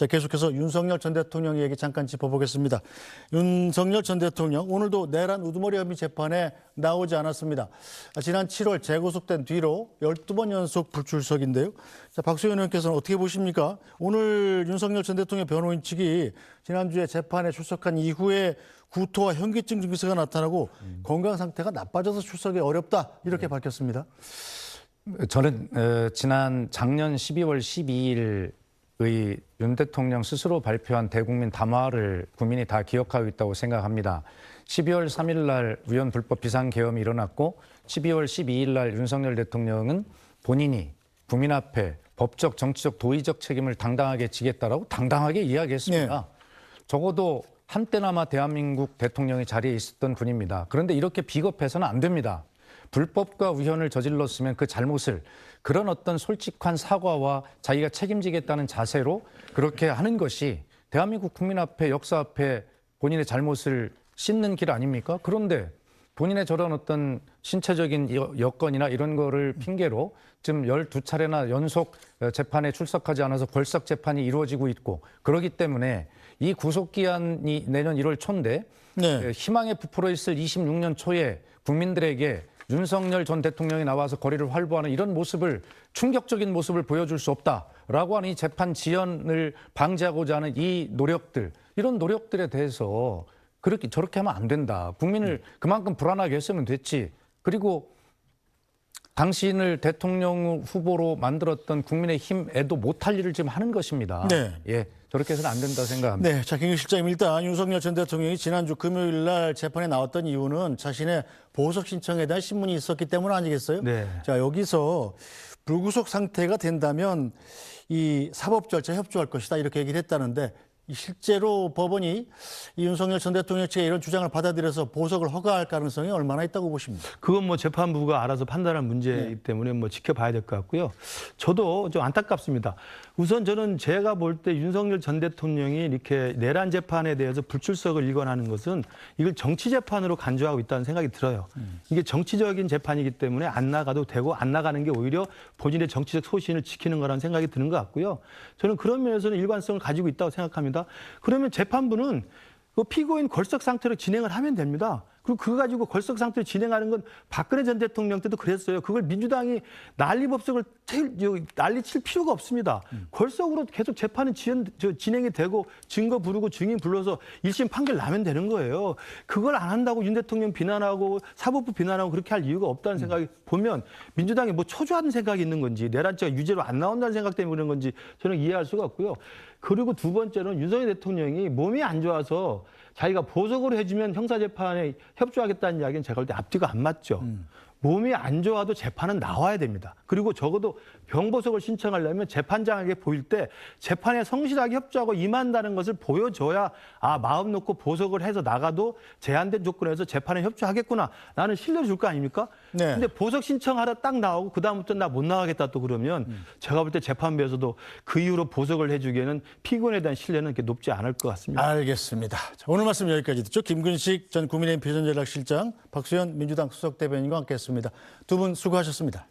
자, 계속해서 윤석열 전 대통령 얘기 잠깐 짚어보겠습니다. 윤석열 전 대통령 오늘도 내란 우두머리 혐의 재판에 나오지 않았습니다. 지난 7월 재구속된 뒤로 12번 연속 불출석인데요. 자, 박수현 의원께서는 어떻게 보십니까? 오늘 윤석열 전 대통령 변호인 측이 지난주에 재판에 출석한 이후에 구토와 현기증 증세가 나타나고 건강 상태가 나빠져서 출석이 어렵다 이렇게 밝혔습니다. 저는 지난 작년 12월 12일의 윤 대통령 스스로 발표한 대국민 담화를 국민이 다 기억하고 있다고 생각합니다. 12월 3일 날 위헌 불법 비상계엄이 일어났고 12월 12일 날 윤석열 대통령은 본인이 국민 앞에 법적, 정치적, 도의적 책임을 당당하게 지겠다라고 당당하게 이야기했습니다. 네. 적어도 한때나마 대한민국 대통령의 자리에 있었던 분입니다. 그런데 이렇게 비겁해서는 안 됩니다. 불법과 위헌을 저질렀으면 그 잘못을 그런 어떤 솔직한 사과와 자기가 책임지겠다는 자세로 그렇게 하는 것이 대한민국 국민 앞에 역사 앞에 본인의 잘못을 씻는 길 아닙니까? 그런데 본인의 저런 어떤 신체적인 여건이나 이런 거를 핑계로 지금 12차례나 연속 재판에 출석하지 않아서 벌써 재판이 이루어지고 있고 그렇기 때문에 이 구속기한이 내년 1월 초인데 네. 희망에 부풀어 있을 26년 초에 국민들에게 윤석열 전 대통령이 나와서 거리를 활보하는 이런 모습을 충격적인 모습을 보여줄 수 없다라고 하는 이 재판 지연을 방지하고자 하는 이 노력들 이런 노력들에 대해서 그렇게 저렇게 하면 안 된다. 국민을 그만큼 불안하게 했으면 됐지. 그리고 당신을 대통령 후보로 만들었던 국민의힘에도 못할 일을 지금 하는 것입니다. 네. 예, 저렇게 해서는 안 된다 생각합니다. 네, 자, 김경식 실장님 일단 윤석열 전 대통령이 지난주 금요일 날 재판에 나왔던 이유는 자신의 보석 신청에 대한 신문이 있었기 때문 아니겠어요? 네. 자, 여기서 불구속 상태가 된다면 이 사법 절차 협조할 것이다 이렇게 얘기를 했다는데 실제로 법원이 이 윤석열 전 대통령 측의 이런 주장을 받아들여서 보석을 허가할 가능성이 얼마나 있다고 보십니까? 그건 뭐 재판부가 알아서 판단할 문제이기 때문에 뭐 지켜봐야 될 것 같고요. 저도 좀 안타깝습니다. 우선 저는 제가 볼 때 윤석열 전 대통령이 이렇게 내란 재판에 대해서 불출석을 일관하는 것은 이걸 정치 재판으로 간주하고 있다는 생각이 들어요. 이게 정치적인 재판이기 때문에 안 나가도 되고 안 나가는 게 오히려 본인의 정치적 소신을 지키는 거라는 생각이 드는 것 같고요. 저는 그런 면에서는 일관성을 가지고 있다고 생각합니다. 그러면 재판부는 그 피고인 걸석 상태로 진행을 하면 됩니다. 그리고 그거 가지고 걸석 상태로 진행하는 건 박근혜 전 대통령 때도 그랬어요. 그걸 민주당이 난리법석을 난리칠 필요가 없습니다. 걸석으로 계속 재판은 진행이 되고 증거 부르고 증인 불러서 1심 판결 나면 되는 거예요. 그걸 안 한다고 윤 대통령 비난하고 사법부 비난하고 그렇게 할 이유가 없다는 생각이 보면 민주당이 뭐 초조한 생각이 있는 건지 내란죄가 유죄로 안 나온다는 생각 때문에 그런 건지 저는 이해할 수가 없고요. 그리고 두 번째는 윤석열 대통령이 몸이 안 좋아서 자기가 보석으로 해주면 형사재판에 협조하겠다는 이야기는 제가 볼 때 앞뒤가 안 맞죠. 몸이 안 좋아도 재판은 나와야 됩니다. 그리고 적어도 병보석을 신청하려면 재판장에게 보일 때 재판에 성실하게 협조하고 임한다는 것을 보여줘야 아 마음 놓고 보석을 해서 나가도 제한된 조건에서 재판에 협조하겠구나. 나는 신뢰를 줄 거 아닙니까? 네. 근데 보석 신청하다 딱 나오고 그다음부터 나 못 나가겠다 또 그러면 제가 볼 때 재판부에서도 그 이후로 보석을 해주기에는 피고인에 대한 신뢰는 이렇게 높지 않을 것 같습니다. 알겠습니다. 자, 오늘 말씀 여기까지 듣죠. 김근식 전 국민의힘 비전전략실장, 박수현 민주당 수석대변인과 함께했습니다. 두 분 수고하셨습니다.